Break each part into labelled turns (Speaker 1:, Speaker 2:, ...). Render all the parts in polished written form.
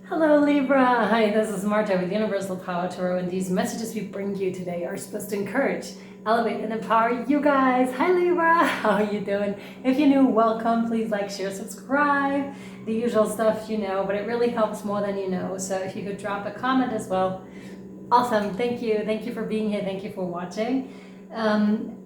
Speaker 1: Hello Libra! Hi, this is Marta with Universal Power Tarot, and these messages we bring you today are supposed to encourage, elevate, and empower you guys. Hi Libra! How are you doing? If you're new, welcome. Please like, share, subscribe. The usual stuff you know, but it really helps more than you know. So if you could drop a comment as well. Awesome. Thank you. Thank you for being here. Thank you for watching.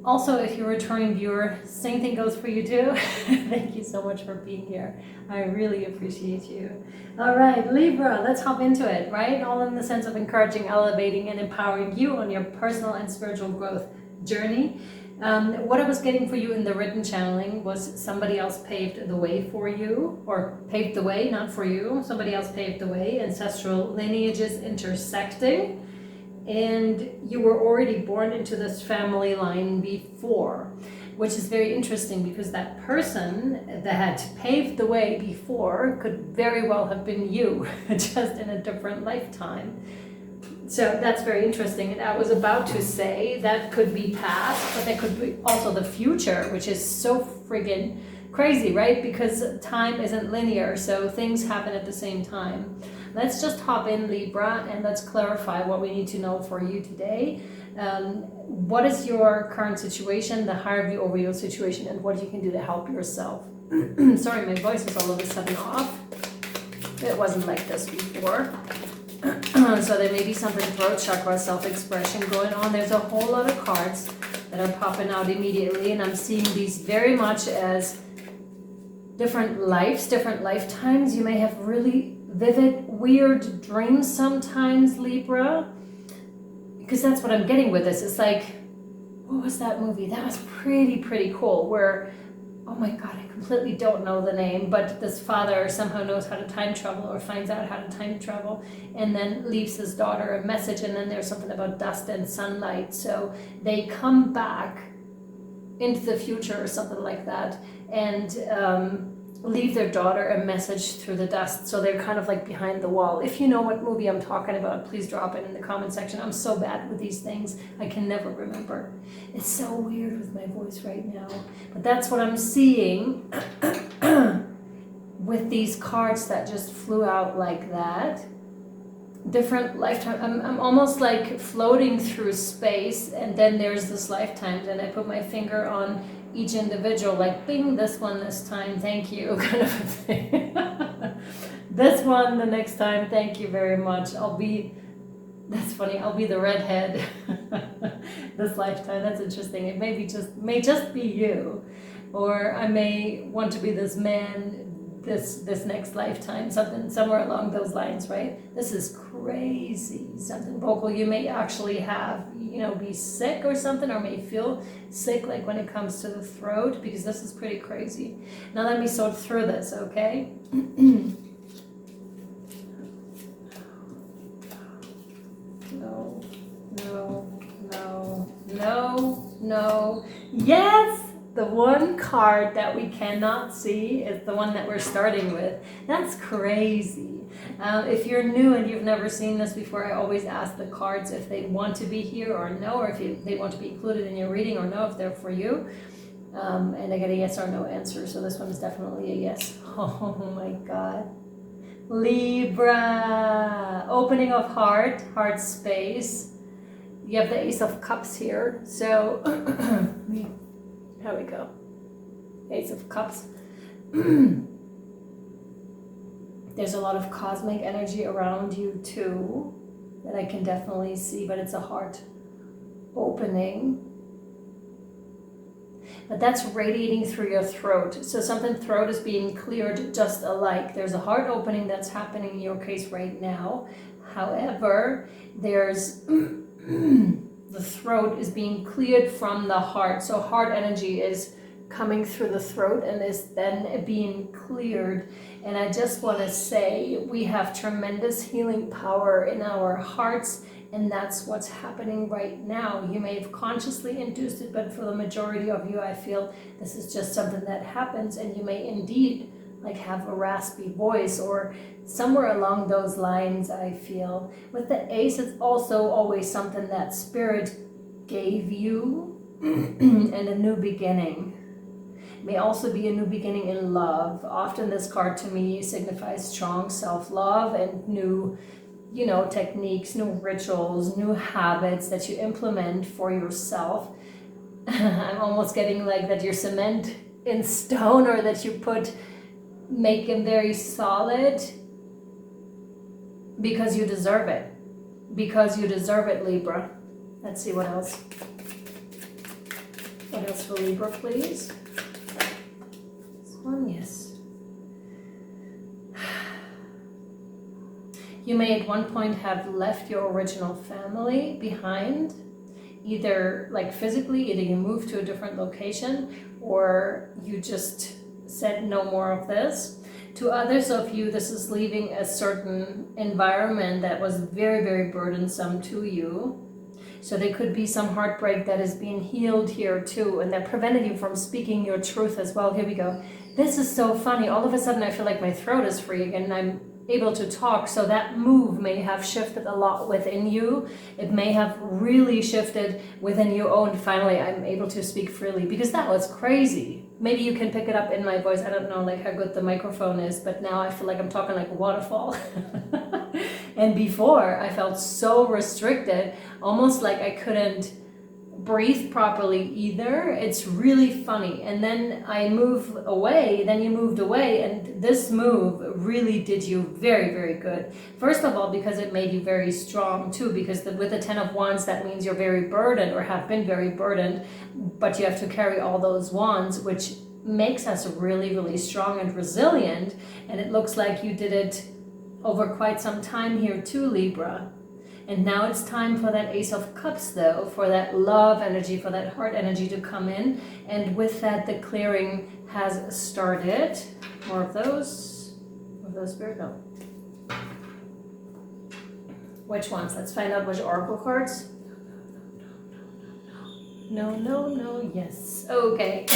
Speaker 1: Also, if you're a returning viewer, same thing goes for you too. Thank you so much for being here. I really appreciate you. All right, Libra, let's hop into it, right? All in the sense of encouraging, elevating, and empowering you on your personal and spiritual growth journey. What I was getting for you in the written channeling was somebody else paved the way for you, or paved the way, not for you. Somebody else paved the way, ancestral lineages intersecting. And you were already born into this family line before, which is very interesting because that person that paved the way before could very well have been you, just in a different lifetime. So that's very interesting. And I was about to say that could be past, but that could be also the future, which is so friggin' crazy, right? Because time isn't linear, so things happen at the same time. Let's just hop in, Libra, and let's clarify what we need to know for you today. What is your current situation, the higher view over your situation, and what you can do to help yourself? Sorry, my voice is all of a sudden off. It wasn't like this before. So there may be something throat chakra, self-expression going on. There's a whole lot of cards that are popping out immediately, and I'm seeing these very much as different lives, different lifetimes. You may have really vivid, weird dreams sometimes, Libra, because that's what I'm getting with this. It's like, what was that movie? That was pretty cool, where, oh my God, I completely don't know the name, but this father somehow knows how to time travel, or finds out how to time travel, and then leaves his daughter a message, and then there's something about dust and sunlight. So they come back into the future or something like that, and leave their daughter a message through the dust. So they're kind of like behind the wall. If you know what movie I'm talking about, please drop it in the comment section. I'm so bad with these things. I can never remember. It's so weird with my voice right now. But that's what I'm seeing with these cards that just flew out like that. Different lifetime. I'm almost like floating through space, and then there's this lifetime, and I put my finger on each individual, like bing, this one this time, thank you, kind of a thing. This one the next time, thank you very much. That's funny, I'll be the redhead this lifetime. That's interesting. It may just be you, or I may want to be this man this next lifetime, somewhere along those lines, right? This is crazy. Something vocal. You may actually have, be sick or something, or may feel sick, like when it comes to the throat, because this is pretty crazy. Now let me sort through this, okay? No. Yes! The one card that we cannot see is the one that we're starting with. That's crazy. If you're new and you've never seen this before, I always ask the cards if they want to be here or no, or if they want to be included in your reading or no, if they're for you. And I get a yes or no answer, so this one is definitely a yes. Oh my God. Libra, opening of heart space. You have the Ace of Cups here, so here we go. Ace of Cups. There's a lot of cosmic energy around you too that I can definitely see, but it's a heart opening. But that's radiating through your throat. So something throat is being cleared just alike. There's a heart opening that's happening in your case right now. However, there's the throat is being cleared from the heart. So heart energy is coming through the throat and is then being cleared. And I just want to say we have tremendous healing power in our hearts, and that's what's happening right now. You may have consciously induced it, but for the majority of you, I feel this is just something that happens, and you may indeed like have a raspy voice or somewhere along those lines. I feel with the ace, it's also always something that spirit gave you and a new beginning. May also be a new beginning in love. Often this card to me signifies strong self-love and new, you know, techniques, new rituals, new habits that you implement for yourself. I'm almost getting like that you're cement in stone, or that you make them very solid because you deserve it. Because you deserve it, Libra. Let's see what else. What else for Libra, please? This one, yes. You may at one point have left your original family behind, either like physically, either you moved to a different location, or you just said no more of this. To others of you, this is leaving a certain environment that was very, very burdensome to you. So there could be some heartbreak that is being healed here too, and that prevented you from speaking your truth as well. Here we go. This is so funny. All of a sudden I feel like my throat is free again and I'm able to talk. So that move may have shifted a lot within you. It may have really shifted within you. Oh, and finally I'm able to speak freely, because that was crazy. Maybe you can pick it up in my voice. I don't know like how good the microphone is, but now I feel like I'm talking like a waterfall. And before I felt so restricted, almost like I couldn't breathe properly either. It's really funny. And then I move away, then you moved away, and this move really did you very, very good. First of all, because it made you very strong too, because with the 10 of Wands, that means you're very burdened or have been very burdened, but you have to carry all those wands, which makes us really, really strong and resilient. And it looks like you did it over quite some time here too, Libra. And now it's time for that Ace of Cups though, for that love energy, for that heart energy to come in. And with that, the clearing has started. More of those. More of those, Spirit? No. Which ones? Let's find out which oracle cards. No, no, no, yes. Okay.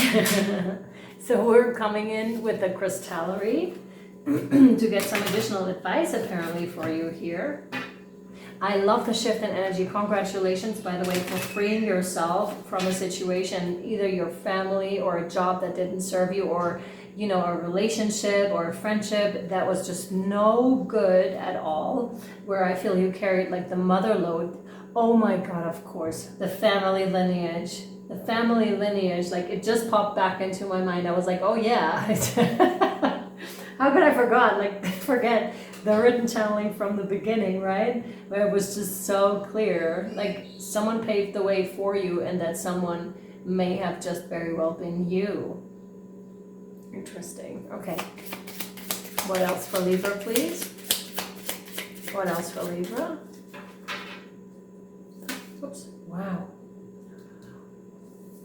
Speaker 1: So we're coming in with the crystallary to get some additional advice apparently for you here. I love the shift in energy. Congratulations, by the way, for freeing yourself from a situation, either your family or a job that didn't serve you, or, you know, a relationship or a friendship that was just no good at all, where I feel you carried like the mother load. Oh my God, of course, the family lineage. The family lineage, like it just popped back into my mind. I was like, oh yeah. How could I forget the written channeling from the beginning, right? Where it was just so clear, like someone paved the way for you, and that someone may have just very well been you. Interesting. Okay. What else for Libra, please? What else for Libra? Oops. Wow.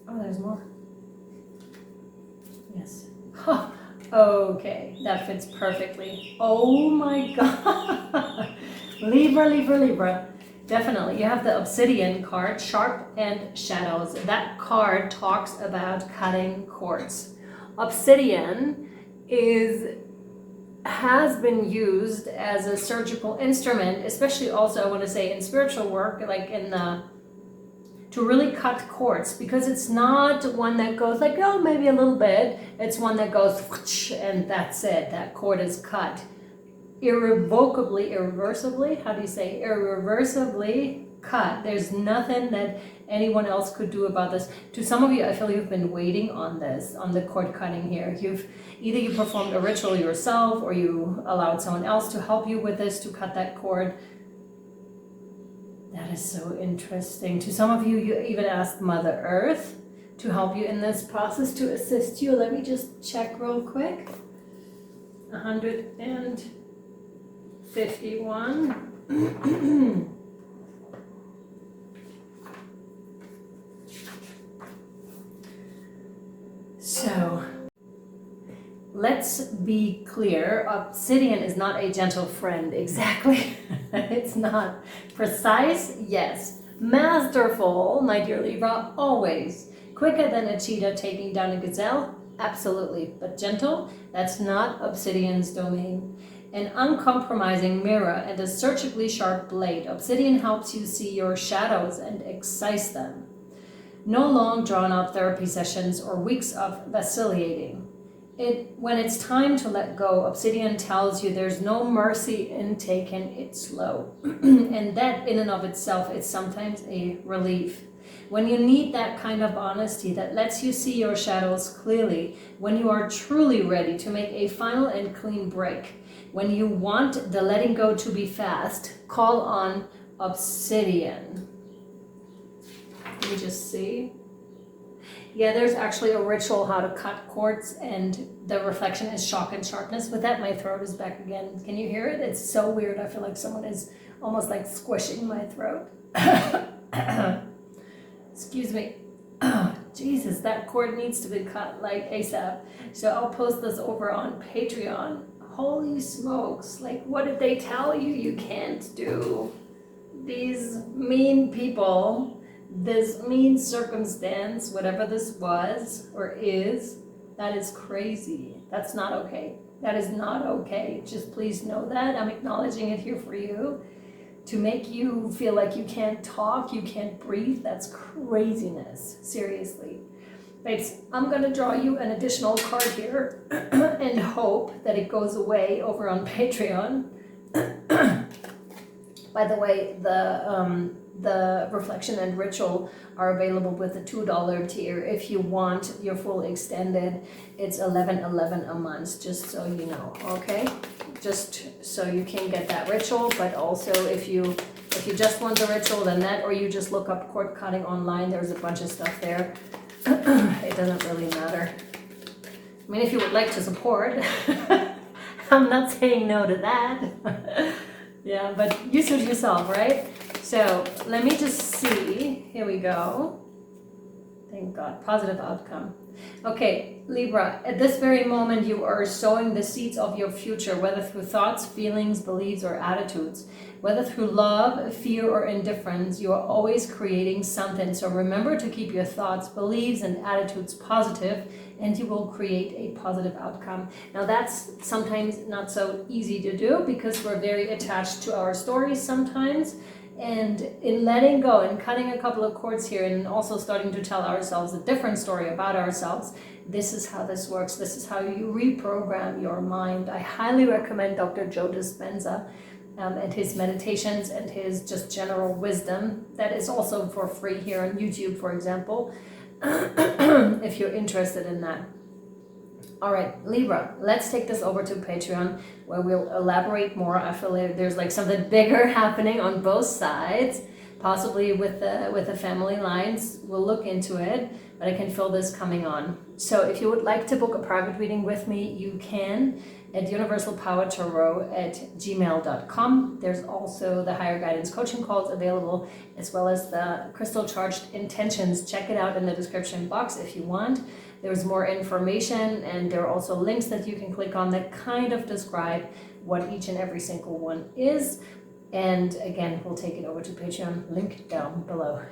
Speaker 1: Oh, there's more. Yes. Huh. Okay, that fits perfectly. Oh my God. Libra, Libra, Libra. Definitely. You have the Obsidian card, Sharp and Shadows. That card talks about cutting cords. Obsidian has been used as a surgical instrument, especially also, I want to say, in spiritual work, like to really cut cords, because it's not one that goes like, oh, maybe a little bit. It's one that goes whoosh, and that's it. That cord is cut. Irrevocably, irreversibly, how do you say? Irreversibly cut. There's nothing that anyone else could do about this. To some of you, I feel you've been waiting on this, on the cord cutting here. Either you performed a ritual yourself, or you allowed someone else to help you with this, to cut that cord. That is so interesting. To some of you, you even asked Mother Earth to help you in this process, to assist you. Let me just check real quick. 151. So, let's be clear. Obsidian is not a gentle friend. Exactly. It's not. Precise, yes. Masterful, my dear Libra, always. Quicker than a cheetah taking down a gazelle? Absolutely. But gentle? That's not Obsidian's domain. An uncompromising mirror and a surgically sharp blade. Obsidian helps you see your shadows and excise them. No long drawn out therapy sessions or weeks of vacillating. When it's time to let go, Obsidian tells you there's no mercy in taking it slow. And that in and of itself is sometimes a relief. When you need that kind of honesty that lets you see your shadows clearly, when you are truly ready to make a final and clean break, when you want the letting go to be fast, call on Obsidian. Let me just see. Yeah, there's actually a ritual how to cut cords, and the reflection is shock and sharpness. With that, my throat is back again. Can you hear it? It's so weird. I feel like someone is almost like squishing my throat. Excuse me. Jesus, that cord needs to be cut like ASAP. So I'll post this over on Patreon. Holy smokes, like what did they tell you you can't do? These mean people, this mean circumstance, whatever this was or is, that is crazy. That's not okay. That is not okay. Just please know that. I'm acknowledging it here for you. To make you feel like you can't talk, you can't breathe, that's craziness. Seriously. Babes, I'm going to draw you an additional card here and hope that it goes away over on Patreon. By the way, the reflection and ritual are available with the $2 tier. If you want your full extended, it's $11.11 a month, just so you know, okay? Just so you can get that ritual, but also if you just want the ritual, then that, or you just look up cord cutting online, there's a bunch of stuff there. It doesn't really matter. I mean, if you would like to support, I'm not saying no to that. Yeah, but you suit yourself, right? So let me just see. Here we go. Thank God. Positive outcome. Okay, Libra, at this very moment, you are sowing the seeds of your future, whether through thoughts, feelings, beliefs, or attitudes. Whether through love, fear, or indifference, you are always creating something. So remember to keep your thoughts, beliefs, and attitudes positive, and you will create a positive outcome. Now that's sometimes not so easy to do because we're very attached to our stories sometimes. And in letting go and cutting a couple of cords here and also starting to tell ourselves a different story about ourselves, this is how this works. This is how you reprogram your mind. I highly recommend Dr. Joe Dispenza and his meditations and his just general wisdom. That is also for free here on YouTube, for example, if you're interested in that. All right, Libra, let's take this over to Patreon where we'll elaborate more. I feel like there's like something bigger happening on both sides, possibly with the family lines. We'll look into it, but I can feel this coming on. So if you would like to book a private reading with me, you can at universalpowertarot@gmail.com. There's also the higher guidance coaching calls available, as well as the crystal charged intentions. Check it out in the description box if you want. There's more information, and there are also links that you can click on that kind of describe what each and every single one is. And again, we'll take it over to Patreon, link down below.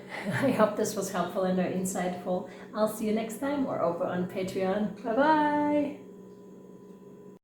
Speaker 1: I hope this was helpful and insightful. I'll see you next time or over on Patreon. Bye-bye.